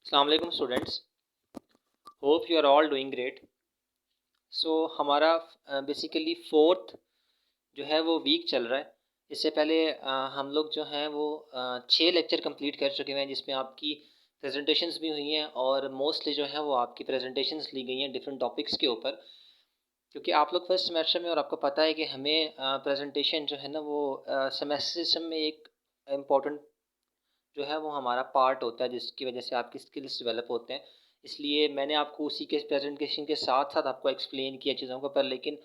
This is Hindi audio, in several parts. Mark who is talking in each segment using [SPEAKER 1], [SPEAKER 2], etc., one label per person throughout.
[SPEAKER 1] अस्सलाम वालेकुम students. Hope you are all doing great. So हमारा बेसिकली फोर्थ जो है वो वीक चल रहा है। इससे पहले हम लोग जो हैं वो 6 लेक्चर कंप्लीट कर चुके हैं, जिसमें आपकी प्रेजेंटेशंस भी हुई हैं और मोस्टली जो है वो आपकी प्रेजेंटेशंस ली गई हैं डिफरेंट टॉपिक्स के ऊपर। क्योंकि आप लोग फर्स्ट सेमेस्टर में और आपको पता है कि हमें प्रेजेंटेशन जो है ना वो सेमेस्टर सिस्टम में एक इम्पॉर्टेंट जो है वो हमारा पार्ट होता है, जिसकी वजह से आपकी स्किल्स डेवलप होते हैं। इसलिए मैंने आपको उसी के प्रेजेंटेशन के साथ साथ आपको एक्सप्लेन किया चीज़ों को, पर लेकिन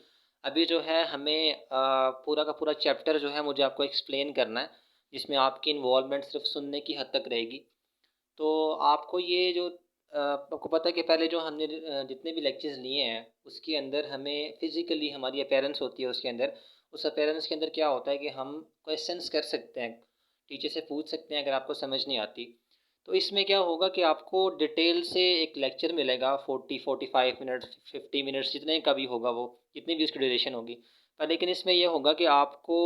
[SPEAKER 1] अभी जो है हमें पूरा का पूरा चैप्टर जो है मुझे आपको एक्सप्लेन करना है, जिसमें आपकी इन्वॉल्वमेंट सिर्फ सुनने की हद तक रहेगी। तो आपको ये जो आपको पता है कि पहले जो हमने जितने भी लेक्चर्स लिए हैं उसके अंदर हमें फिज़िकली हमारी अपीयरेंस होती है उसके अंदर। उस अपीयरेंस के अंदर क्या होता है कि हम क्वेश्चंस कर सकते हैं, टीचर से पूछ सकते हैं अगर आपको समझ नहीं आती। तो इसमें क्या होगा कि आपको डिटेल से एक लेक्चर मिलेगा 40-45 मिनट 50 मिनट्स जितने का भी होगा, वो जितनी भी उसकी ड्यूरेशन होगी। पर लेकिन इसमें यह होगा कि आपको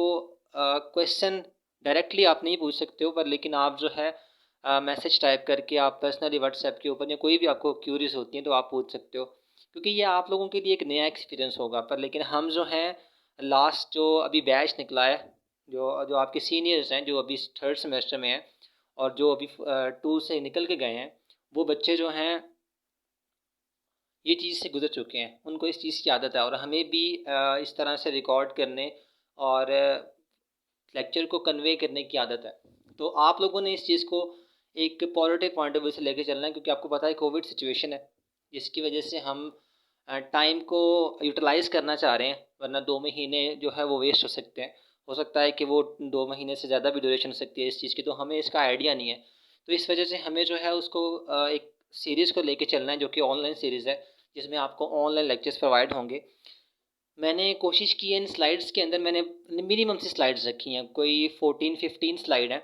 [SPEAKER 1] क्वेश्चन डायरेक्टली आप नहीं पूछ सकते हो, पर लेकिन आप जो है मैसेज टाइप करके आप पर्सनली व्हाट्सएप के ऊपर या कोई भी आपको क्यूरीज होती हैं तो आप पूछ सकते हो। क्योंकि ये आप लोगों के लिए एक नया एक्सपीरियंस होगा। पर लेकिन हम जो हैं लास्ट जो अभी बैच निकला है, जो जो आपके सीनियर्स हैं जो अभी थर्ड सेमेस्टर में हैं और जो अभी 2 से निकल के गए हैं, वो बच्चे जो हैं ये चीज़ से गुजर चुके हैं, उनको इस चीज़ की आदत है। और हमें भी इस तरह से रिकॉर्ड करने और लेक्चर को कन्वे करने की आदत है। तो आप लोगों ने इस चीज़ को एक पॉजिटिव पॉइंट ऑफ व्यू से लेके चलना है, क्योंकि आपको पता है कोविड सिचुएशन है, जिसकी वजह से हम टाइम को यूटिलाइज़ करना चाह रहे हैं, वरना 2 महीने जो है वो वेस्ट हो सकते हैं। हो सकता है कि वो 2 महीने से ज़्यादा भी ड्यूरेशन हो सकती है इस चीज़ की, तो हमें इसका आइडिया नहीं है। तो इस वजह से हमें जो है उसको एक सीरीज़ को लेके चलना है, जो कि ऑनलाइन सीरीज़ है, जिसमें आपको ऑनलाइन लेक्चर्स प्रोवाइड होंगे। मैंने कोशिश की है इन स्लाइड्स के अंदर, मैंने मिनिमम सी स्लाइड्स रखी हैं, कोई 14-15 स्लाइड हैं।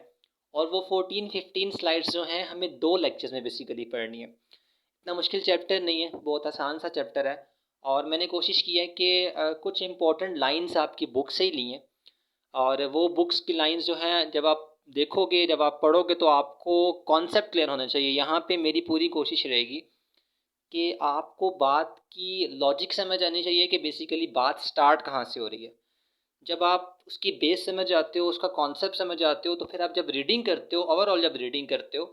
[SPEAKER 1] और वो 14-15 स्लाइड्स जो हैं हमें 2 लेक्चर्स में बेसिकली पढ़नी है। इतना मुश्किल चैप्टर नहीं है, बहुत आसान सा चैप्टर है। और मैंने कोशिश की है कि कुछ इंपॉर्टेंट लाइंस आपकी बुक से ही ली हैं। और वो बुक्स की लाइंस जो हैं जब आप देखोगे, जब आप पढ़ोगे, तो आपको कॉन्सेप्ट क्लियर होना चाहिए। यहाँ पे मेरी पूरी कोशिश रहेगी कि आपको बात की लॉजिक समझ आनी चाहिए कि बेसिकली बात स्टार्ट कहाँ से हो रही है। जब आप उसकी बेस समझ आते हो, उसका कॉन्सेप्ट समझ आते हो, तो फिर आप जब रीडिंग करते हो, ओवरऑल जब रीडिंग करते हो,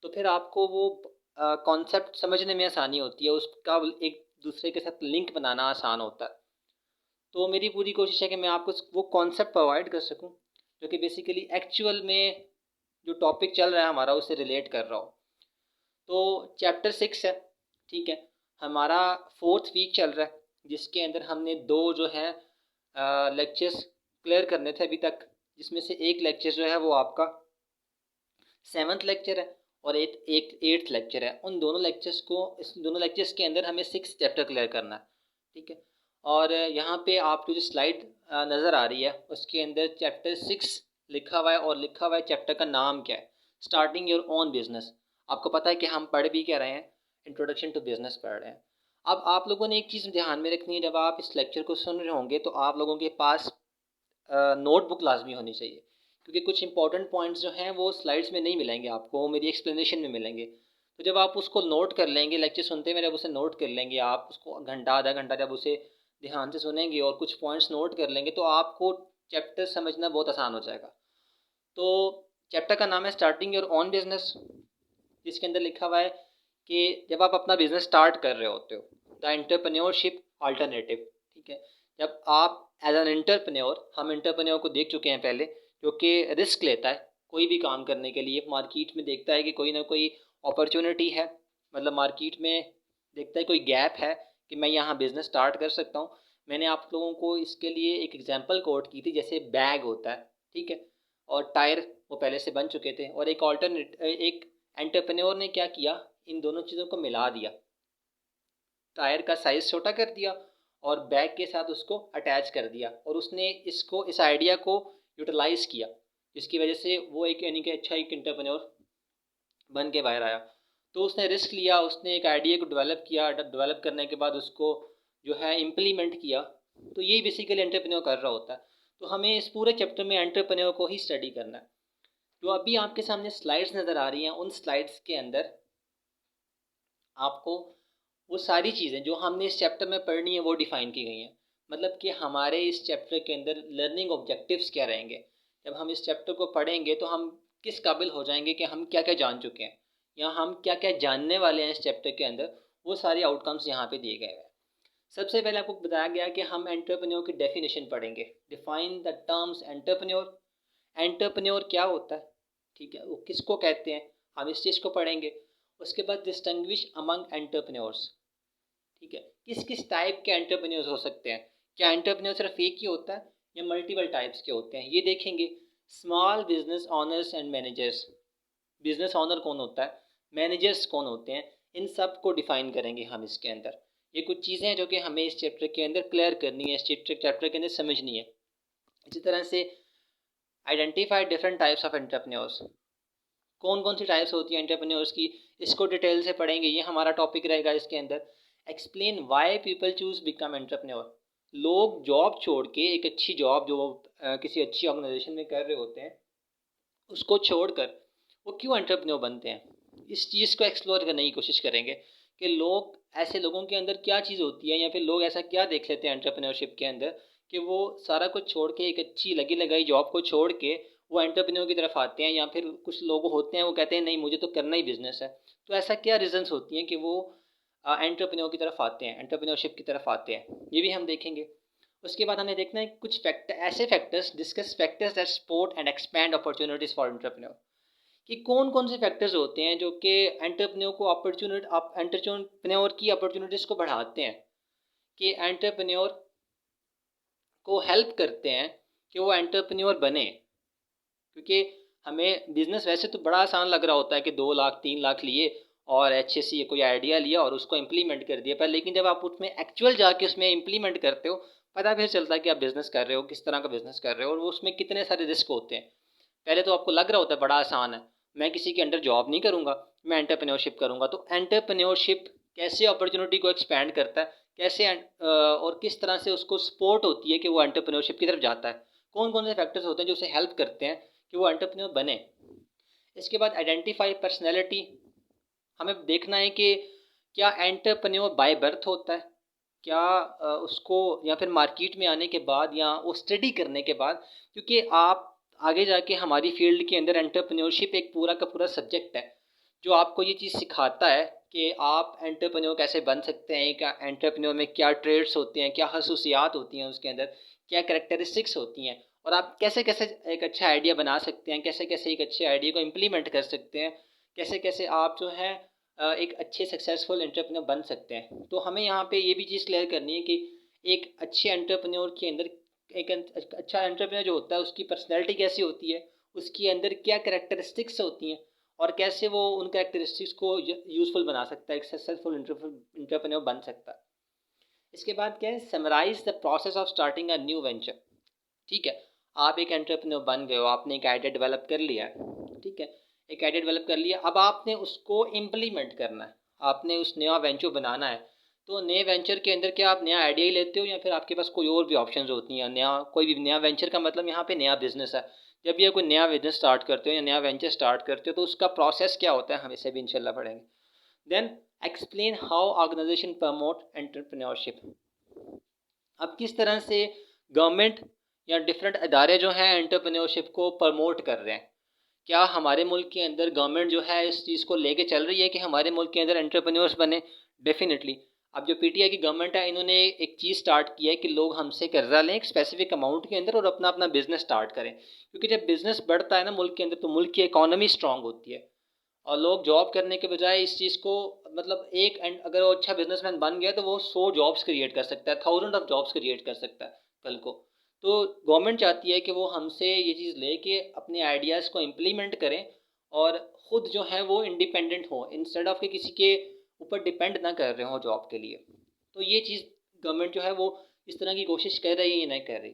[SPEAKER 1] तो फिर आपको वो कॉन्सेप्ट समझने में आसानी होती है, उसका एक दूसरे के साथ लिंक बनाना आसान होता है। तो मेरी पूरी कोशिश है कि मैं आपको वो कॉन्सेप्ट प्रोवाइड कर सकूं, जो कि बेसिकली एक्चुअल में जो टॉपिक चल रहा है हमारा उससे रिलेट कर रहा हो। तो चैप्टर 6 है, ठीक है। हमारा फोर्थ वीक चल रहा है, जिसके अंदर हमने 2 जो है लेक्चर्स क्लियर करने थे अभी तक, जिसमें से एक लेक्चर जो है वो आपका 7th लेक्चर है और एक एक 8th लेक्चर है। उन दोनों लेक्चर्स को, इस दोनों लेक्चर्स के अंदर हमें 6 चैप्टर क्लियर करना है, ठीक है। और यहाँ पे आपको जो स्लाइड नज़र आ रही है उसके अंदर चैप्टर 6 लिखा हुआ है, और लिखा हुआ है चैप्टर का नाम क्या है, स्टार्टिंग योर ओन बिजनेस। आपको पता है कि हम पढ़ भी क्या रहे हैं, इंट्रोडक्शन टू बिजनेस पढ़ रहे हैं। अब आप लोगों ने एक चीज़ ध्यान में रखनी है, जब आप इस लेक्चर को सुन रहे होंगे तो आप लोगों के पास नोटबुक लाजमी होनी चाहिए। क्योंकि कुछ इंपॉर्टेंट पॉइंट्स जो हैं वो स्लाइड्स में नहीं मिलेंगे आपको, वो मेरी एक्सप्लेनेशन में मिलेंगे। तो जब आप उसको नोट कर लेंगे, लेक्चर सुनते हुए जब उसे नोट कर लेंगे, आप उसको घंटा आधा घंटा जब उसे ध्यान से सुनेंगे और कुछ पॉइंट्स नोट कर लेंगे, तो आपको चैप्टर समझना बहुत आसान हो जाएगा। तो चैप्टर का नाम है स्टार्टिंग योर ओन बिजनेस, जिसके अंदर लिखा हुआ है कि जब आप अपना बिजनेस स्टार्ट कर रहे होते हो, द एंटरप्रेन्योरशिप अल्टरनेटिव, ठीक है। जब आप एज एन एंटरप्रेन्योर, हम एंटरप्रेन्योर को देख चुके हैं पहले, जो कि रिस्क लेता है कोई भी काम करने के लिए, मार्केट में देखता है कि कोई ना कोई अपॉर्चुनिटी है, मतलब मार्केट में देखता है कोई गैप है कि मैं यहाँ बिज़नेस स्टार्ट कर सकता हूँ। मैंने आप लोगों को इसके लिए एक एग्जांपल कोट की थी, जैसे बैग होता है, ठीक है, और टायर वो पहले से बन चुके थे, और एक ऑल्टरनेट एक एंटरप्रेन्योर ने क्या किया, इन दोनों चीज़ों को मिला दिया, टायर का साइज़ छोटा कर दिया और बैग के साथ उसको अटैच कर दिया, और उसने इसको इस आइडिया को यूटिलाइज़ किया, जिसकी वजह से वो एक यानी कि अच्छा एक एंटरप्रेन्योर बन के बाहर आया। तो उसने रिस्क लिया, उसने एक आइडिया को डेवलप किया, डेवलप करने के बाद उसको जो है इम्प्लीमेंट किया। तो यही बेसिकली एंटरप्रेन्योर कर रहा होता है। तो हमें इस पूरे चैप्टर में एंटरप्रेन्योर को ही स्टडी करना है। जो अभी आपके सामने स्लाइड्स नज़र आ रही हैं, उन स्लाइड्स के अंदर आपको वो सारी चीज़ें जो हमने इस चैप्टर में पढ़नी है वो डिफ़ाइन की गई हैं। मतलब कि हमारे इस चैप्टर के अंदर लर्निंग ऑब्जेक्टिव्स क्या रहेंगे। जब हम इस चैप्टर को पढ़ेंगे तो हम किस काबिल हो जाएंगे कि हम क्या क्या जान चुके हैं या हम क्या क्या जानने वाले हैं इस चैप्टर के अंदर, वो सारे आउटकम्स यहाँ पे दिए गए हैं। सबसे पहले आपको बताया गया कि हम एंटरप्रेन्योर की डेफिनेशन पढ़ेंगे। Define the terms entrepreneur. Entrepreneur क्या होता है, ठीक है, वो किसको कहते हैं, हम इस चीज़ को पढ़ेंगे। उसके बाद डिस्टिंग्विश अमंग एंटरप्रेन्योर्स, ठीक है, किस किस टाइप के एंटरप्रेन्योर्स हो सकते हैं, क्या एंटरप्रेन्योर सिर्फ एक ही होता है या मल्टीपल टाइप्स के होते हैं, ये देखेंगे। Small business honours and managers, business honour कौन होता है, मैनेजर्स कौन होते हैं, इन सब को डिफाइन करेंगे हम इसके अंदर। ये कुछ चीज़ें हैं जो कि हमें इस चैप्टर के अंदर क्लियर करनी है, इस चैप्टर के अंदर समझनी है। इसी तरह से identify different types of entrepreneurs, कौन कौन सी टाइप्स होती हैं एंटरप्रेन्योर्स की, इसको डिटेल से पढ़ेंगे, ये हमारा टॉपिक रहेगा इसके अंदर। Explain why people choose become entrepreneur, लोग जॉब छोड़ के एक अच्छी जॉब जो किसी अच्छी ऑर्गेनाइजेशन में कर रहे होते हैं उसको छोड़कर वो क्यों एंटरप्रेन्योर बनते हैं, इस चीज़ को एक्सप्लोर करने की कोशिश करेंगे कि लोग, ऐसे लोगों के अंदर क्या चीज़ होती है या फिर लोग ऐसा क्या देख लेते हैं एंटरप्रेन्योरशिप के अंदर कि वो सारा कुछ छोड़ के, एक अच्छी लगी लगाई जॉब को छोड़ के वो एंटरप्रेन्योर की तरफ आते हैं। या फिर कुछ लोग होते हैं वो कहते हैं नहीं मुझे तो करना ही बिजनेस है। तो ऐसा क्या रीजंस होती हैं कि वो एंटरप्रेन्योर की तरफ आते हैं, एंटरप्रेन्योरशिप की तरफ आते हैं, ये भी हम देखेंगे। उसके बाद हमें देखना है कुछ फैक्टर, ऐसे factors, discuss factors that support and expand opportunities for entrepreneur, कि कौन कौन से फैक्टर्स होते हैं जो कि एंटरप्रेन्योर को एंटरप्रेन्योर की अपॉर्चुनिटीज़ को बढ़ाते हैं, कि एंटरप्रेन्योर को हेल्प करते हैं कि वो एंटरप्रेन्योर बने। क्योंकि हमें बिज़नेस वैसे तो बड़ा आसान लग रहा होता है कि 2 लाख 3 लाख लिए और अच्छे से कोई आइडिया लिया और उसको इम्प्लीमेंट कर दिया, पर लेकिन जब आप उसमें एक्चुअल जाके उसमें इम्प्लीमेंट करते हो पता फिर चलता है कि आप बिज़नेस कर रहे हो, किस तरह का बिज़नेस कर रहे हो और वो उसमें कितने सारे रिस्क होते हैं। पहले तो आपको लग रहा होता है बड़ा आसान है, मैं किसी के अंडर जॉब नहीं करूँगा, मैं एंटरप्रेन्योरशिप करूँगा। तो एंटरप्रेन्योरशिप कैसे अपॉर्चुनिटी को एक्सपैंड करता है, कैसे और किस तरह से उसको सपोर्ट होती है कि वो एंटरप्रेन्योरशिप की तरफ जाता है, कौन कौन से फैक्टर्स होते हैं जो उसे हेल्प करते हैं कि वो एंटरप्रेन्योर बने। इसके बाद आइडेंटिफाई पर्सनैलिटी, हमें देखना है कि क्या एंटरप्रेन्योर बाय बर्थ होता है, क्या उसको, या फिर मार्केट में आने के बाद या वो स्टडी करने के बाद। क्योंकि आप आगे जाके हमारी फील्ड के अंदर एंटरप्रेन्योरशिप एक पूरा का पूरा सब्जेक्ट है जो आपको ये चीज़ सिखाता है कि आप एंटरप्रेन्योर कैसे बन सकते हैं, क्या एंटरप्रेन्योर में क्या ट्रेड्स होते हैं, क्या खसूसियात होती हैं उसके अंदर, क्या कैरेक्टरिस्टिक्स होती हैं, और आप कैसे कैसे एक अच्छा आइडिया बना सकते हैं, कैसे कैसे एक अच्छे आइडिया को इम्प्लीमेंट कर सकते हैं, कैसे कैसे आप जो है एक अच्छे सक्सेसफुल एंटरप्रेन्योर बन सकते हैं। तो हमें यहाँ पे ये भी चीज़ क्लियर करनी है कि एक अच्छे एंटरप्रेन्योर के अंदर, एक अच्छा एंटरप्रेन्योर जो होता है उसकी पर्सनैलिटी कैसी होती है, उसके अंदर क्या कैरेक्टरिस्टिक्स होती हैं और कैसे वो उन कैरेक्टरिस्टिक्स को यूज़फुल बना सकता है, एक सक्सेसफुल एंटरप्रेन्योर बन सकता है। इसके बाद क्या है, summarise the process of starting a new venture. ठीक है, आप एक एंटरप्रेन्योर बन गए हो, आपने एक आइडिया डेवलप कर लिया है, ठीक है, एक आइडिया डेवलप कर लिया, अब आपने उसको इम्प्लीमेंट करना है, आपने उस नया वेंचर बनाना है। तो नए वेंचर के अंदर क्या आप नया आइडिया ही लेते हो या फिर आपके पास कोई और भी ऑप्शंस होती हैं, नया कोई भी नया वेंचर का मतलब यहाँ पे नया बिजनेस है। जब भी आप कोई नया बिजनेस स्टार्ट करते हो या नया वेंचर स्टार्ट करते हो तो उसका प्रोसेस क्या होता है, हम इसे भी इंशाल्लाह पढ़ेंगे। Then explain how organisation promote entrepreneurship, अब किस तरह से गवर्नमेंट या डिफरेंट अदारे जो हैं एंटरप्रेन्योरशिप को प्रमोट कर रहे हैं। क्या हमारे मुल्क के अंदर गवर्नमेंट जो है इस चीज़ को लेके चल रही है कि हमारे मुल्क के अंदर एंटरप्रेन्योर्स बने। डेफिनेटली अब जो पीटीआई की गवर्नमेंट है इन्होंने एक चीज़ स्टार्ट की है कि लोग हमसे कर्जा लें एक स्पेसिफिक अमाउंट के अंदर और अपना अपना बिजनेस स्टार्ट करें। क्योंकि जब बिजनेस बढ़ता है ना मुल्क के अंदर तो मुल्क की इकोनॉमी स्ट्रांग होती है और लोग जॉब करने के बजाय इस चीज़ को, मतलब एक एंड अगर वो अच्छा बिजनेसमैन बन गया तो वो 100 जॉब्स क्रिएट कर सकता है, थाउजेंड ऑफ जॉब्स क्रिएट कर सकता है कल को। तो गवर्नमेंट चाहती है कि वो हमसे ये चीज़ ले कि अपने आइडियाज़ को इम्प्लीमेंट करें और ख़ुद जो है वो इंडिपेंडेंट हो, इंस्टेड ऑफ कि किसी के ऊपर डिपेंड ना कर रहे हो जॉब के लिए। तो ये चीज़ गवर्नमेंट जो है वो इस तरह की कोशिश कर रही है या नहीं कर रही।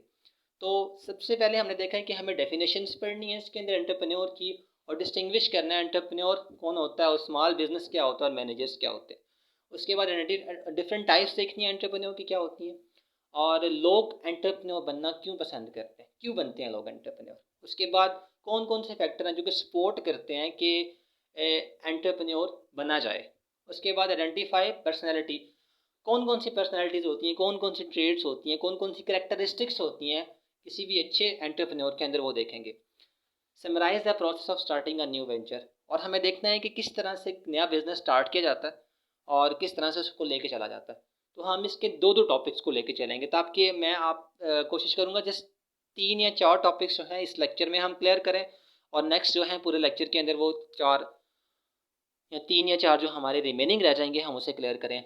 [SPEAKER 1] तो सबसे पहले हमने देखा है कि हमें डेफिनेशंस पढ़नी है इसके अंदर एंटरप्रेन्योर की और डिस्टिंग्विश करना है एंटरप्रेन्योर कौन होता है और स्मॉल बिजनेस क्या होता है और मैनेजर्स क्या होते हैं। उसके बाद डिफरेंट टाइप्स देखनी है एंटरप्रेन्योर की क्या होती हैं और लोग एंटरप्रेन्योर बनना क्यों पसंद करते हैं, क्यों बनते हैं लोग एंटरप्रेन्योर। उसके बाद कौन कौन से फैक्टर हैं जो कि सपोर्ट करते हैं कि एंटरप्रेन्योर बना जाए। उसके बाद आइडेंटिफाई पर्सनैलिटी, कौन कौन सी पर्सनैलिटीज़ होती हैं, कौन कौन सी ट्रेड्स होती हैं, कौन कौन सी करेक्टरिस्टिक्स होती हैं किसी भी अच्छे एंटरप्रेन्योर के अंदर, वो देखेंगे। Summarise the process of starting a new venture, और हमें देखना है कि किस तरह से नया बिजनेस स्टार्ट किया जाता है और किस तरह से उसको लेके चला जाता है। तो हम इसके दो दो टॉपिक्स को लेके चलेंगे, ताकि मैं कोशिश करूँगा जिस 3 या 4 टॉपिक्स जो हैं इस लेक्चर में हम क्लियर करें, और नेक्स्ट जो है पूरे लेक्चर के अंदर वो 4 या 3 या 4 जो हमारे रिमेनिंग रह जाएंगे हम उसे क्लियर करें।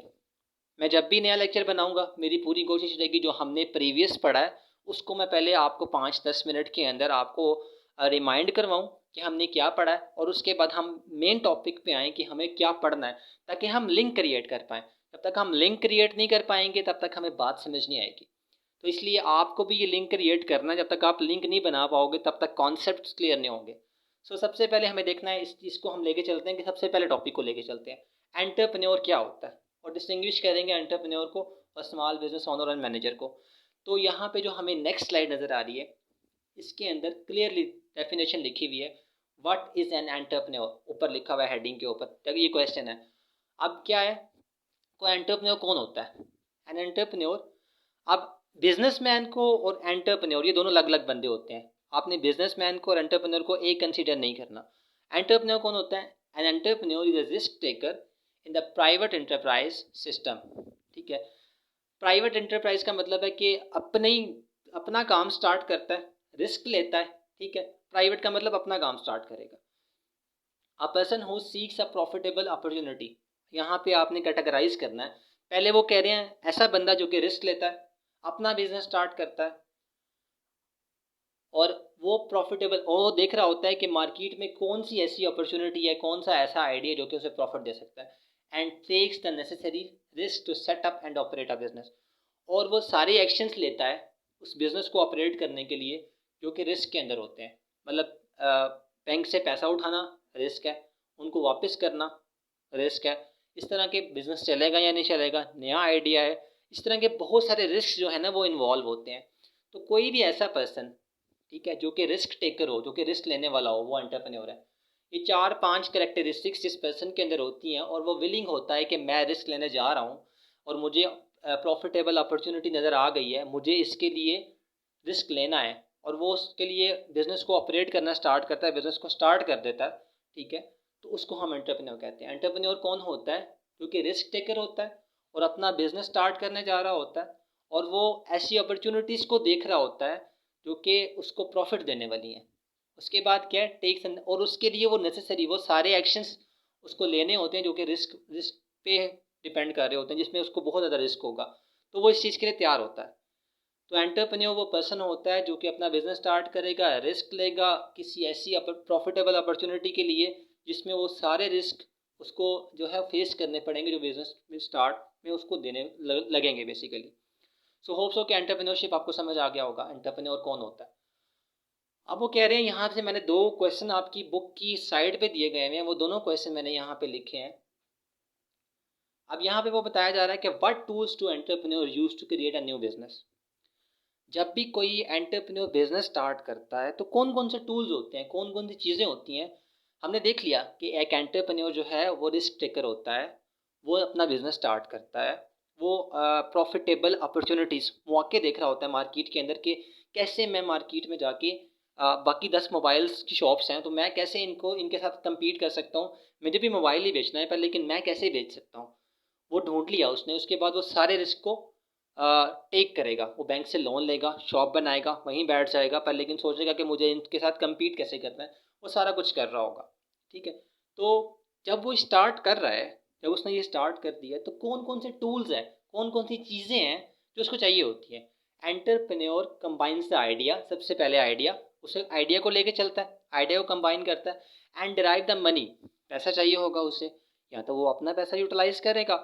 [SPEAKER 1] मैं जब भी नया लेक्चर बनाऊंगा मेरी पूरी कोशिश रहेगी जो हमने प्रीवियस पढ़ा है उसको मैं पहले आपको 5-10 मिनट के अंदर आपको रिमाइंड करवाऊं कि हमने क्या पढ़ा है, और उसके बाद हम मेन टॉपिक पे आएँ कि हमें क्या पढ़ना है, ताकि हम लिंक क्रिएट कर पाएँ। जब तक हम लिंक क्रिएट नहीं कर पाएंगे तब तक हमें बात समझ नहीं आएगी। तो इसलिए आपको भी ये लिंक क्रिएट करना है, जब तक आप लिंक नहीं बना पाओगे तब तक कॉन्सेप्ट्स क्लियर नहीं होंगे। सो सबसे पहले हमें देखना है, इस चीज़ को हम लेके चलते हैं कि सबसे पहले टॉपिक को लेके चलते हैं, एंटरप्रेन्योर क्या होता है, और डिस्टिंग्विश करेंगे एंटरप्रेन्योर को और small business owner and manager को। तो यहाँ पे जो हमें नेक्स्ट स्लाइड नज़र आ रही है इसके अंदर क्लियरली डेफिनेशन लिखी हुई है, व्हाट इज़ एन एंटरप्रेन्योर, ऊपर लिखा हुआ है हेडिंग के ऊपर। ये क्वेश्चन है, अब क्या है, कोई एंटरप्रेन्योर कौन होता है? एन एंटरप्रेन्योर, अब बिजनेसमैन को और एंटरप्रेन्योर ये दोनों अलग अलग बंदे होते हैं। आपने बिजनेसमैन को और एंटरप्रेन्योर को एक कंसीडर नहीं करना। एंटरप्रेन्योर कौन होता है? An entrepreneur is a risk taker in the private enterprise system. ठीक है, प्राइवेट एंटरप्राइज का मतलब है कि अपना काम स्टार्ट करता है, रिस्क लेता है। ठीक है, प्राइवेट का मतलब अपना काम स्टार्ट करेगा। A person who seeks a profitable opportunity, यहाँ पे आपने कैटेगराइज करना है। पहले वो कह रहे हैं ऐसा बंदा जो कि रिस्क लेता है, अपना बिजनेस स्टार्ट करता है, और वो प्रॉफिटेबल, और वो देख रहा होता है कि मार्केट में कौन सी ऐसी अपॉर्चुनिटी है, कौन सा ऐसा आइडिया जो कि उसे प्रॉफिट दे सकता है, and takes the necessary risk to set up and operate a business, और वो सारे एक्शंस लेता है उस बिज़नेस को ऑपरेट करने के लिए जो कि रिस्क के अंदर होते हैं। मतलब बैंक से पैसा उठाना रिस्क है, उनको वापस करना रिस्क है, इस तरह के बिज़नेस चलेगा या नहीं चलेगा, नया आइडिया है, इस तरह के बहुत सारे रिस्क जो है ना वो इन्वॉल्व होते हैं। तो कोई भी ऐसा पर्सन, ठीक है, जो कि रिस्क टेकर हो, जो कि रिस्क लेने वाला हो, वो एंटरप्रेन्योर है। ये 4-5 करेक्टरिस्टिक्स जिस पर्सन के अंदर होती हैं और वो विलिंग होता है कि मैं रिस्क लेने जा रहा हूँ और मुझे प्रॉफिटेबल अपॉर्चुनिटी नज़र आ गई है, मुझे इसके लिए रिस्क लेना है, और वो उसके लिए बिज़नेस को ऑपरेट करना स्टार्ट करता है, बिज़नेस को स्टार्ट कर देता है। ठीक है, तो उसको हम एंटरप्रेन्योर कहते हैं। एंटरप्रेन्योर कौन होता है? जो कि रिस्क टेकर होता है और अपना बिज़नेस स्टार्ट करने जा रहा होता है, और वो ऐसी अपॉर्चुनिटीज़ को देख रहा होता है जो कि उसको प्रॉफिट देने वाली हैं। उसके बाद क्या है, टेक्स, और उसके लिए वो नेसेसरी वो सारे एक्शंस उसको लेने होते हैं जो कि रिस्क रिस्क पे डिपेंड कर रहे होते हैं, जिसमें उसको बहुत ज़्यादा रिस्क होगा, तो वो इस चीज़ के लिए तैयार होता है। तो एंटरप्रेन्योर वो पर्सन होता है जो कि अपना बिजनेस स्टार्ट करेगा, रिस्क लेगा किसी ऐसी प्रॉफिटेबल अपॉर्चुनिटी के लिए जिसमें वो सारे रिस्क उसको जो है फेस करने पड़ेंगे, जो बिजनेस में स्टार्ट में उसको देने लगेंगे बेसिकली। सो होप सो कि एंटरप्रेन्योरशिप आपको समझ आ गया होगा, एंटरप्रेन्योर कौन होता है। अब वो कह रहे हैं, यहाँ से मैंने 2 क्वेश्चन आपकी बुक की साइड पे दिए गए हैं, वो दोनों क्वेश्चन मैंने यहाँ पे लिखे हैं। अब यहाँ पे वो बताया जा रहा है कि what tools to entrepreneur use to create a new business. जब भी कोई एंटरप्रेन्योर बिजनेस स्टार्ट करता है तो कौन कौन से टूल्स होते हैं, कौन कौन सी चीज़ें होती हैं। हमने देख लिया कि एक एंटरप्रेन्योर जो है वो रिस्क टेकर होता है, वो अपना बिजनेस स्टार्ट करता है, वो प्रॉफिटेबल अपॉर्चुनिटीज़ मौके देख रहा होता है मार्केट के अंदर कि कैसे मैं मार्केट में जाके बाकी 10 मोबाइल्स की शॉप्स हैं तो मैं कैसे इनके साथ कम्पीट कर सकता हूँ। मुझे भी मोबाइल ही बेचना है पर, लेकिन मैं कैसे बेच सकता हूँ, वो ढूंढ लिया उसने। उसके बाद वो सारे रिस्क को टेक करेगा, वो बैंक से लोन लेगा, शॉप बनाएगा, वहीं बैठ जाएगा, पर लेकिन सोचेगा कि मुझे इनके साथ कम्पीट कैसे करना है, वो सारा कुछ कर रहा होगा। ठीक है, तो जब वो स्टार्ट कर रहा है, जब उसने ये स्टार्ट कर दिया तो कौन कौन से टूल्स हैं, कौन कौन सी चीज़ें हैं जो उसको चाहिए होती है। एंटरप्रेन्योर कंबाइंस द आइडिया, सबसे पहले आइडिया, उसे आइडिया को लेके चलता है, आइडिया को कंबाइन करता है, एंड डिराइव द मनी, पैसा चाहिए होगा उसे, या तो वो अपना पैसा यूटिलाइज करेगा।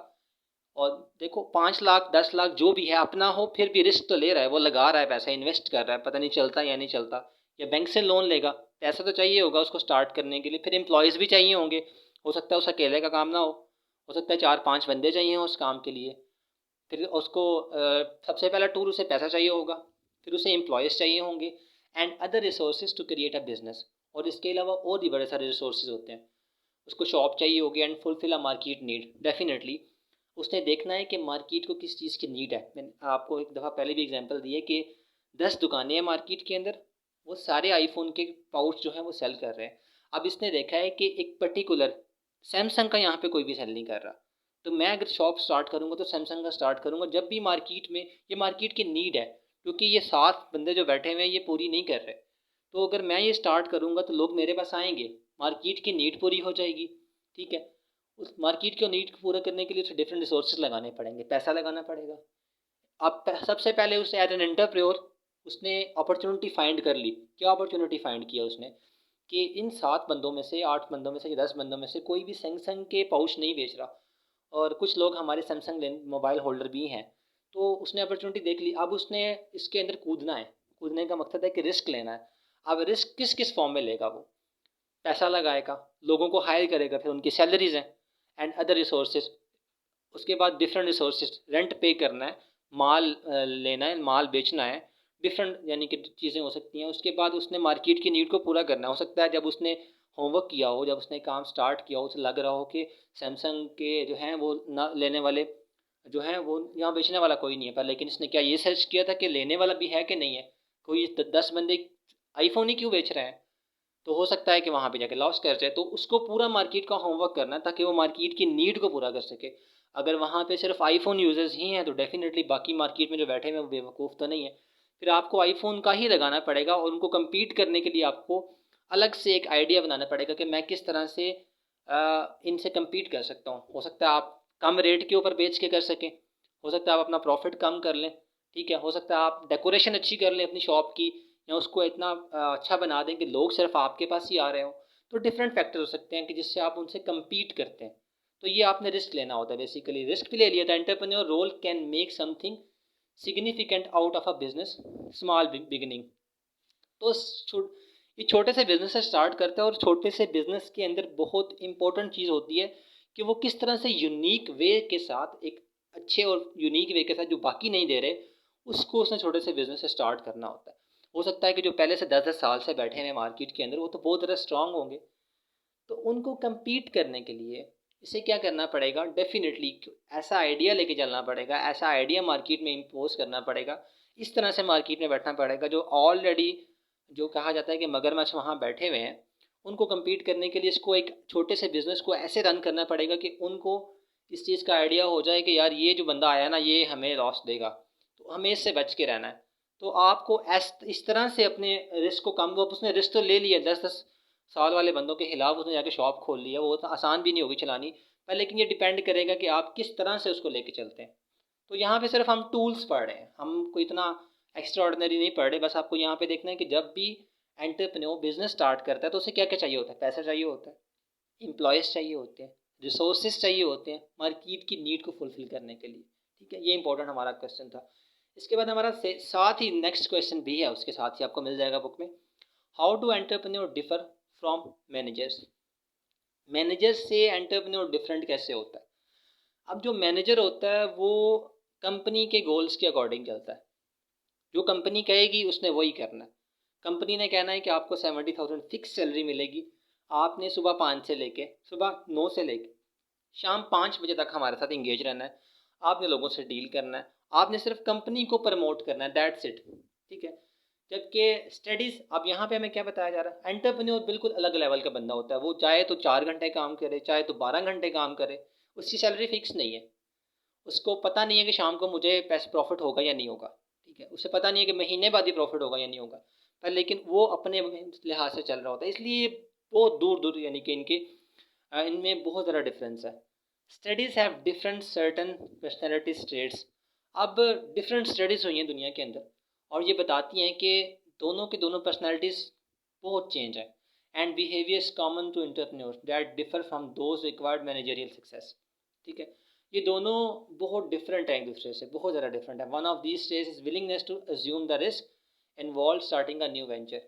[SPEAKER 1] और देखो 5 लाख 10 लाख जो भी है अपना हो, फिर भी रिस्क तो ले रहा है, वो लगा रहा है पैसा, इन्वेस्ट कर रहा है, पता नहीं चलता या नहीं चलता। या बैंक से लोन लेगा, पैसा तो चाहिए होगा उसको स्टार्ट करने के लिए, फिर एम्प्लॉयज़ भी चाहिए होंगे, हो सकता है उस अकेले का काम ना हो सकता है 4-5 बंदे चाहिए हों उस काम के लिए। फिर उसको सबसे पहला टूल उसे पैसा चाहिए होगा, फिर उसे एम्प्लॉयज़ चाहिए होंगे, and other resources to create a business, और इसके अलावा और भी बड़े सारे रिसोर्सेज होते हैं। उसको शॉप चाहिए होगी and fulfil a market need. Definitely उसने देखना है कि मार्केट को किस चीज़ की नीड है। मैंने आपको एक दफ़ा पहले भी एग्जांपल दी है कि 10 दुकानें हैं मार्केट के अंदर, वो सारे आईफोन के पाउच जो हैं वो सेल कर रहे हैं। अब इसने देखा है कि एक पर्टिकुलर सैमसंग का यहाँ पे कोई भी सेल नहीं कर रहा, तो मैं अगर शॉप स्टार्ट करूँगा तो सैमसंग का स्टार्ट करूँगा। जब भी मार्केट में ये मार्केट की नीड है, क्योंकि ये 7 बंदे जो बैठे हुए हैं ये पूरी नहीं कर रहे, तो अगर मैं ये स्टार्ट करूँगा तो लोग मेरे पास आएंगे, मार्केट की नीड पूरी हो जाएगी। ठीक है, उस मार्केट की नीड को पूरा करने के लिए उसे डिफरेंट रिसोर्सेज लगाने पड़ेंगे, पैसा लगाना पड़ेगा। अब सबसे पहले उसे एज एन एंटरप्रेन्योर उसने अपॉर्चुनिटी फाइंड कर ली। क्या अपॉर्चुनिटी फाइंड किया उसने कि इन 7 बंदों में से, 8 बंदों में से, 10 बंदों में से कोई भी सैमसंग के पाउच नहीं बेच रहा, और कुछ लोग हमारे सैमसंग मोबाइल होल्डर भी हैं। तो उसने अपॉर्चुनिटी देख ली, अब उसने इसके अंदर कूदना है। कूदने का मकसद है कि रिस्क लेना है। अब रिस्क किस किस फॉर्म में लेगा वो? पैसा लगाएगा, लोगों को हायर करेगा, फिर उनकी सैलरीज हैं एंड अदर रिसोर्सेज। उसके बाद डिफरेंट रिसोर्सेज, रेंट पे करना है, माल लेना है, माल बेचना है, डिफरेंट यानी कि चीज़ें हो सकती हैं। उसके बाद उसने मार्केट की नीड को पूरा करना हो सकता है। जब उसने होमवर्क किया हो, जब उसने काम स्टार्ट किया हो, उसे लग रहा हो कि सैमसंग के जो हैं वो ना लेने वाले जो हैं वो यहाँ बेचने वाला कोई नहीं है, पर लेकिन इसने क्या ये सर्च किया था कि लेने वाला भी है कि नहीं है, कोई 10 बंदे आईफोन ही क्यों बेच रहे हैं, तो हो सकता है कि वहाँ पे जाके लॉस कर जाए। तो उसको पूरा मार्केट का होमवर्क करना है ताकि वो मार्केट की नीड को पूरा कर सके। अगर वहाँ पे सिर्फ आईफोन यूजर्स ही हैं तो डेफिनेटली बाकी मार्केट में जो बैठे हुए हैं वो बेवकूफ़ तो नहीं है। फिर आपको आईफोन का ही लगाना पड़ेगा, और उनको कम्पीट करने के लिए आपको अलग से एक आइडिया बनाना पड़ेगा कि मैं किस तरह से इनसे कम्पीट कर सकता हूँ। हो सकता है आप कम रेट के ऊपर बेच के कर सकें, हो सकता है आप अपना प्रॉफिट कम कर लें, ठीक है, हो सकता है आप डेकोरेशन अच्छी कर लें अपनी शॉप की, या उसको इतना अच्छा बना दें कि लोग सिर्फ आपके पास ही आ रहे हों। तो डिफरेंट फैक्टर हो सकते हैं कि जिससे आप उनसे कम्पीट करते हैं। तो ये आपने रिस्क लेना होता है। बेसिकली रिस्क भी ले लिया था। Entrepreneur role can make something significant out of a business small beginning. तो ये छोटे से बिजनेस से स्टार्ट करता है, और छोटे से बिजनेस के अंदर बहुत इंपॉर्टेंट चीज़ होती है कि वो किस तरह से यूनिक वे के साथ, एक अच्छे और यूनिक वे के साथ जो बाकी नहीं दे रहे, उसको उसने छोटे से बिजनेस से स्टार्ट करना होता है। हो सकता है कि जो पहले से 10-10 साल से बैठे हैं मार्केट के अंदर वो तो बहुत ज़्यादा स्ट्रांग होंगे, तो उनको compete करने के लिए इसे क्या करना पड़ेगा, डेफिनेटली ऐसा आइडिया लेके चलना पड़ेगा, ऐसा आइडिया मार्केट में इम्पोज करना पड़ेगा, इस तरह से मार्केट में बैठना पड़ेगा जो ऑलरेडी, जो कहा जाता है कि मगरमच्छ वहाँ बैठे हुए हैं, उनको compete करने के लिए इसको एक छोटे से बिजनेस को ऐसे रन करना पड़ेगा कि उनको इस चीज़ का आइडिया हो जाए कि यार ये जो बंदा आया ना ये हमें लॉस देगा, तो हमें इससे बच के रहना है। तो आपको इस तरह से अपने रिस्क को कम, वो उसने रिस्क तो ले लिया, 10-10 साल वाले बंदों के खिलाफ उसने जाके शॉप खोल लिया, वो तो आसान भी नहीं होगी चलानी, पर लेकिन ये डिपेंड करेगा कि आप किस तरह से उसको लेके चलते हैं। तो यहाँ पे सिर्फ हम टूल्स पढ़ रहे हैं, हम कोई इतना एक्स्ट्रा ऑर्डिनरी नहीं पढ़ रहे। बस आपको यहाँ पे देखना है कि जब भी एंटरप्रेन्योर बिजनेस स्टार्ट करता है तो उसे क्या क्या चाहिए होता है। पैसा चाहिए होता है, एम्प्लॉयज़ चाहिए होते हैं, रिसोर्सेज चाहिए होते हैं मार्केट की नीड को फुलफिल करने के लिए। ठीक है, ये इंपॉर्टेंट हमारा क्वेश्चन था। इसके बाद हमारा साथ ही नेक्स्ट क्वेश्चन भी है, उसके साथ ही आपको मिल जाएगा बुक में। How do entrepreneur differ from managers? Manager से एंटरप्रेन्योर डिफरेंट कैसे होता है? अब जो मैनेजर होता है वो कंपनी के गोल्स के अकॉर्डिंग चलता है, जो कंपनी कहेगी उसने वही करना है। कंपनी ने कहना है कि आपको 70,000 फिक्स सैलरी मिलेगी, आपने सुबह 5 से लेके, सुबह 9 से लेके शाम 5 बजे तक हमारे साथ इंगेज रहना है, आपने लोगों से डील करना है, आपने सिर्फ कंपनी को प्रमोट करना है, दैट्स इट। ठीक है, जबकि स्टडीज़, अब यहाँ पे हमें क्या बताया जा रहा है, एंटरप्रेन्योर बिल्कुल अलग लेवल का बंदा होता है। वो चाहे तो 4 घंटे काम करे, चाहे तो 12 घंटे काम करे, उसकी सैलरी फिक्स नहीं है। उसको पता नहीं है कि शाम को मुझे पैसे प्रॉफिट होगा या नहीं होगा। ठीक है, उसे पता नहीं है कि महीने बाद ही प्रॉफिट होगा या नहीं होगा, पर लेकिन वो अपने लिहाज से चल रहा होता है। इसलिए बहुत दूर दूर यानी कि इनमें बहुत ज़्यादा डिफरेंस है। Studies have different certain personality traits. अब डिफरेंट स्टडीज़ हुई हैं दुनिया के अंदर, और ये बताती हैं कि दोनों की दोनों पर्सनैलिटीज़ बहुत चेंज है, and behaviours common to entrepreneurs that differ from those required managerial success. ठीक है, ये दोनों बहुत डिफरेंट है एक दूसरे से, बहुत ज़्यादा डिफरेंट है। One of these stage is willingness to assume the risk involve starting a new venture.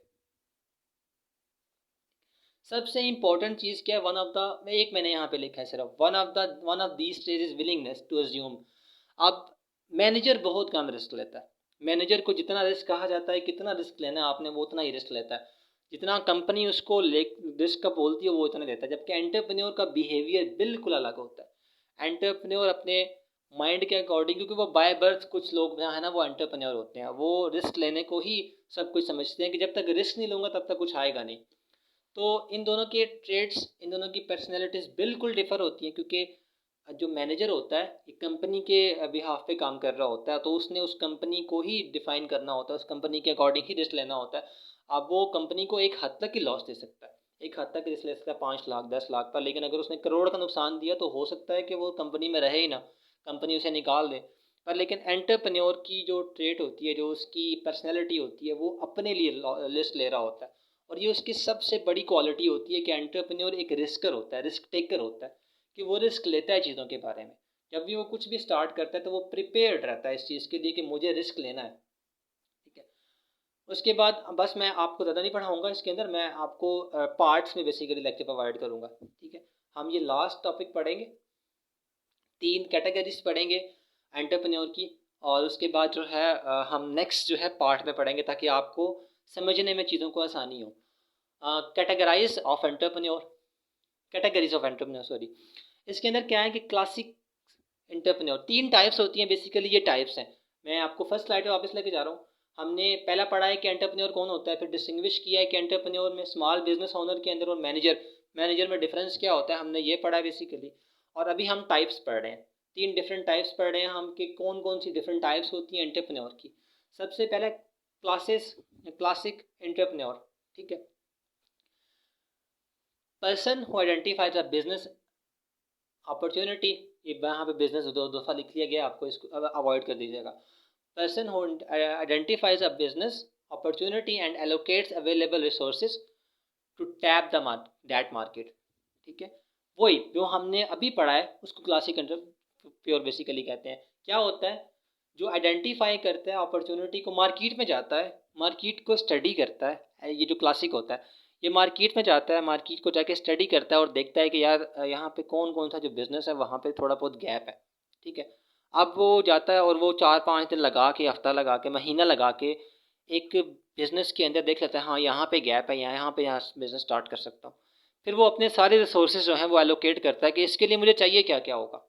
[SPEAKER 1] सबसे इंपॉर्टेंट चीज़ क्या है, वन ऑफ द, एक मैंने यहाँ पे लिखा है सिर्फ, one of these stage is willingness to assume. अब मैनेजर बहुत कम रिस्क लेता है। मैनेजर को जितना रिस्क कहा जाता है कितना रिस्क लेना है आपने, वो उतना ही रिस्क लेता है। जितना कंपनी उसको रिस्क का बोलती है वो इतना देता है, जबकि एंटरप्रेन्योर का बिहेवियर बिल्कुल अलग होता है। एंटरप्रेन्योर अपने माइंड के अकॉर्डिंग, क्योंकि वो बाय बर्थ कुछ लोग जो है ना वो एंटरप्रेन्योर होते हैं, वो रिस्क लेने को ही सब कुछ समझते हैं कि जब तक रिस्क नहीं लूँगा तब तक कुछ आएगा नहीं। तो इन दोनों के ट्रेड्स, इन दोनों की पर्सनैलिटीज़ बिल्कुल डिफर होती हैं, क्योंकि जो मैनेजर होता है एक कंपनी के बिहाफ पे काम कर रहा होता है, तो उसने उस कंपनी को ही डिफाइन करना होता है, उस कंपनी के अकॉर्डिंग ही रिस्क लेना होता है। अब वो कंपनी को एक हद तक ही लॉस दे सकता है, एक हद तक रिस्क ले सकता है 5 लाख 10 लाख का, लेकिन अगर उसने करोड़ का नुकसान दिया तो हो सकता है कि वो कंपनी में रहे ही ना, कंपनी उसे निकाल दे। पर लेकिन एंटरप्रेन्योर की जो ट्रेट होती है, जो उसकी पर्सनैलिटी होती है, वो अपने लिए रिस्क ले रहा होता है। और ये उसकी सबसे बड़ी क्वालिटी होती है कि एंटरप्रेन्योर एक रिस्कर होता है, रिस्क टेकर होता है, कि वो रिस्क लेता है चीज़ों के बारे में। जब भी वो कुछ भी स्टार्ट करता है तो वो प्रिपेयर्ड रहता है इस चीज़ के लिए कि मुझे रिस्क लेना है। ठीक है। उसके बाद बस मैं आपको ज़्यादा नहीं पढ़ाऊँगा इसके अंदर, मैं आपको पार्ट्स में बेसिकली लेक्चर प्रोवाइड करूँगा। ठीक है। हम ये लास्ट टॉपिक पढ़ेंगे, 3 कैटेगरीज पढ़ेंगे एंटरप्रेन्योर की, और उसके बाद जो है हम नेक्स्ट जो है पार्ट में पढ़ेंगे ताकि आपको समझने में चीज़ों को आसानी हो। Categorise of entrepreneur, categories of entrepreneur sorry. इसके अंदर क्या है कि क्लासिक एंटरप्रेन्योर, 3 टाइप्स होती हैं बेसिकली, ये टाइप्स हैं। मैं आपको फर्स्ट स्लाइड पे वापस लेके जा रहा हूँ। हमने पहला पढ़ा है कि एंटरप्रेन्योर कौन होता है, फिर डिस्टिंग्विश किया है कि एंटरप्रेन्योर में स्मॉल बिजनेस ओनर के अंदर और मैनेजर, मैनेजर में डिफरेंस क्या होता है, हमने ये पढ़ा है बेसिकली। और अभी हम टाइप्स पढ़ रहे हैं, 3 डिफरेंट टाइप्स पढ़ रहे हैं हम कि कौन कौन सी डिफरेंट टाइप्स होती हैं एंटरप्रेन्योर की। सबसे पहले क्लासेस, क्लासिक एंटरप्रेन्योर। ठीक है। Person who identifies a business opportunity, ये यहाँ पे बिजनेस दो दफ़ा लिख लिया गया, आपको इसको अवॉइड कर दीजिएगा। Person who identifies a business opportunity and allocates available resources to tap the that market. ठीक है। वही जो हमने अभी पढ़ा है उसको क्लासिक एंटरप्रेन्योर बेसिकली कहते हैं। क्या होता है, जो आइडेंटिफाई करता है अपॉर्चुनिटी को, मार्केट में जाता है, मार्केट को स्टडी करता है, ये जो क्लासिक होता है, ये मार्केट में जाता है, मार्केट को जाके स्टडी करता है और देखता है कि यार यहाँ पे कौन कौन सा जो बिज़नेस है वहाँ पे थोड़ा बहुत गैप है। ठीक है। अब वो जाता है और वो 4-5 दिन लगा के, हफ्ता लगा के, महीना लगा के एक बिज़नेस के अंदर देख लेता है, हाँ यहाँ पे गैप है, यहाँ पे यहाँ बिज़नेस स्टार्ट कर सकता हूँ। फिर वो अपने सारे रिसोर्सेज जो हैं वो एलोकेट करता है कि इसके लिए मुझे चाहिए क्या क्या होगा,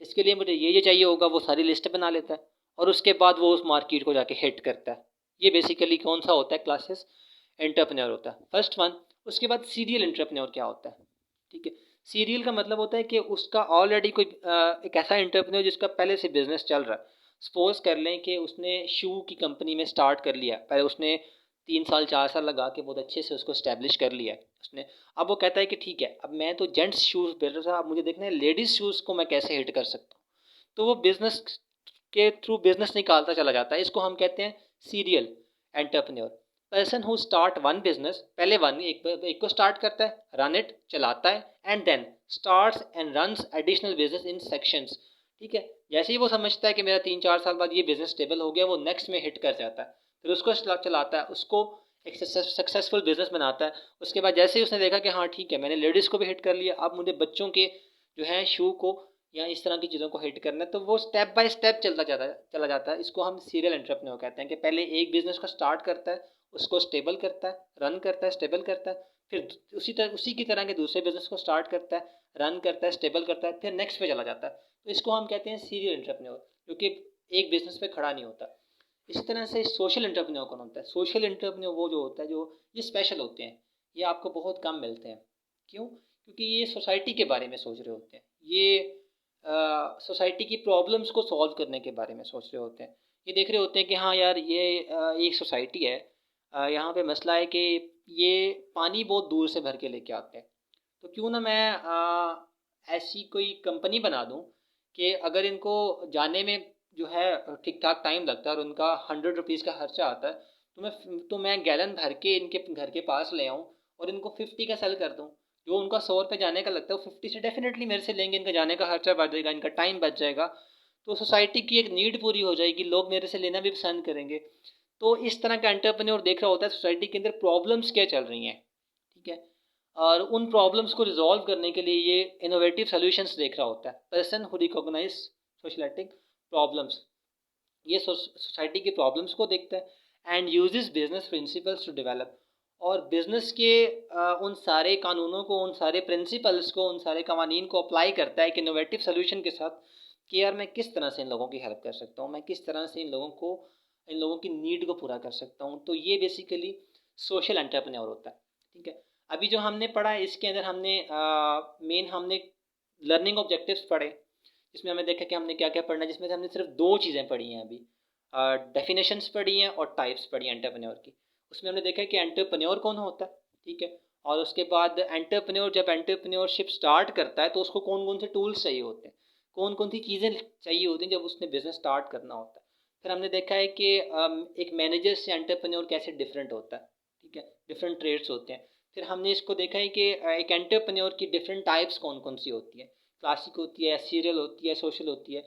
[SPEAKER 1] इसके लिए मुझे ये चाहिए होगा, वो सारी लिस्ट बना लेता है और उसके बाद वो उस मार्केट को जाके हिट करता है। ये बेसिकली कौन सा होता है, क्लासेस एंटरप्रेन्योर होता है, फर्स्ट वन। उसके बाद सीरियल एंटरप्रेन्योर क्या होता है। ठीक है। सीरियल का मतलब होता है कि उसका ऑलरेडी कोई एक ऐसा एंटरप्रेन्योर जिसका पहले से बिजनेस चल रहा है। सपोज कर लें कि उसने शू की कंपनी में स्टार्ट कर लिया, पहले उसने 3 साल 4 साल लगा के बहुत अच्छे से उसको स्टैब्लिश कर लिया है उसने। अब वो कहता है कि ठीक है, अब मैं तो जेंट्स शूज़ बेच रहा था, अब मुझे देखना है लेडीज़ शूज़ को मैं कैसे हिट कर सकता हूँ। तो वो बिजनेस के थ्रू बिजनेस निकालता चला जाता है, इसको हम कहते हैं serial entrepreneur. Person who start one business, पहले एक को स्टार्ट करता है, रन इट, चलाता है, and then starts and runs additional business in sections. ठीक है। जैसे ही वो समझता है कि मेरा 3-4 साल बाद ये बिजनेस स्टेबल हो गया, वो नेक्स्ट में हिट कर जाता है, फिर उसको चलाता है, उसको एक सक्सेसफुल बिजनेस बनाता है। उसके बाद जैसे ही उसने देखा कि हाँ ठीक है, मैंने लेडीज़ को भी हिट कर लिया, अब मुझे बच्चों के जो है शू को या इस तरह की चीज़ों को हिट करना है, तो वो स्टेप बाय स्टेप चला जाता है। इसको हम सीरियल एंटरप्रेन्योर कहते हैं कि पहले एक बिजनेस को स्टार्ट करता है, उसको स्टेबल करता है, रन करता है, स्टेबल करता है, फिर उसी की तरह के दूसरे बिजनेस को स्टार्ट करता है, रन करता है, स्टेबल करता है, फिर नेक्स्ट पे चला जाता है। तो इसको हम कहते हैं सीरियल एंटरप्रेन्योर, जो कि एक बिजनेस पे खड़ा नहीं होता। इसी तरह से सोशल एंटरप्रेन्योर कौन होता है, सोशल एंटरप्रेन्योर वो जो होता है, जो ये स्पेशल होते हैं, ये आपको बहुत कम मिलते हैं। क्यों? क्योंकि ये सोसाइटी के बारे में सोच रहे होते हैं, ये सोसाइटी की प्रॉब्लम्स को सॉल्व करने के बारे में सोच रहे होते हैं। ये देख रहे होते हैं कि हाँ यार ये एक सोसाइटी है, यहाँ पे मसला है कि ये पानी बहुत दूर से भर के लेके आते हैं, तो क्यों ना मैं ऐसी कोई कंपनी बना दूँ कि अगर इनको जाने में जो है ठीक ठाक टाइम लगता है और उनका 100 रुपीज़ का खर्चा आता है, तो मैं गैलन भर के इनके घर के पास ले आऊँ और इनको 50 का सेल कर दूँ। जो उनका 100 रुपये जाने का लगता है वो 50 से डेफिनेटली मेरे से लेंगे, इनका जाने का खर्चा बच जाएगा, इनका टाइम बच जाएगा, तो सोसाइटी की एक नीड पूरी हो जाएगी, लोग मेरे से लेना भी पसंद करेंगे। तो इस तरह का एंटरप्रेन्योर देख रहा होता है सोसाइटी के अंदर प्रॉब्लम्स क्या चल रही हैं। ठीक है। और उन प्रॉब्लम्स को रिजॉल्व करने के लिए ये इनोवेटिव सॉल्यूशंस देख रहा होता है। Person who recognise socialistic problems, ये सोसाइटी की प्रॉब्लम्स को देखता है and uses business principles to develop, और बिज़नेस के उन सारे कानूनों को, उन सारे प्रिंसिपल्स को, उन सारे कवानीन को अप्लाई करता है एक इनोवेटिव सोल्यूशन के साथ कि यार मैं किस तरह से इन लोगों की हेल्प कर सकता हूँ, मैं किस तरह से इन लोगों की नीड को पूरा कर सकता हूँ। तो ये बेसिकली सोशल एंटरप्रेन्योर होता है। ठीक है, अभी जो हमने पढ़ा है इसके अंदर हमने लर्निंग ऑब्जेक्टिव्स पढ़े, जिसमें हमें देखा कि हमने क्या क्या पढ़ना है, जिसमें से हमने सिर्फ दो चीज़ें पढ़ी हैं अभी, डेफिनेशंस पढ़ी हैं और टाइप्स पढ़ी हैं एंटरप्रेन्योर की। उसमें हमने देखा कि एंटरप्रेन्योर कौन होता है, ठीक है, और उसके बाद एंटरप्रेन्योर जब एंटरप्रेन्योरशिप स्टार्ट करता है तो उसको कौन कौन से टूल्स चाहिए होते हैं, कौन कौन सी चीज़ें चाहिए होती हैं जब उसने बिजनेस स्टार्ट करना होता है। फिर हमने देखा है कि एक मैनेजर से एंटरप्रेन्योर कैसे डिफरेंट होता है, ठीक है, डिफरेंट ट्रेड्स होते हैं। फिर हमने इसको देखा है कि एक एंटरप्रेन्योर की डिफरेंट टाइप्स कौन कौन सी होती है, क्लासिक होती है, सीरियल होती है, सोशल होती है।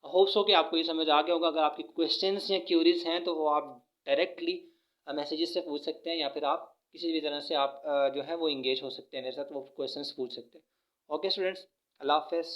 [SPEAKER 1] होप्स हो कि आपको ये समझ आ गया होगा। अगर आपकी क्वेश्चंस या क्यूरीज हैं तो वो आप डायरेक्टली मैसेजेस से पूछ सकते हैं, या फिर आप किसी भी तरह से आप जो है वो इंगेज हो सकते हैं मेरे साथ, वो क्वेश्चंस पूछ सकते हैं। ओके स्टूडेंट्स, अल्लाह हाफ़िज़।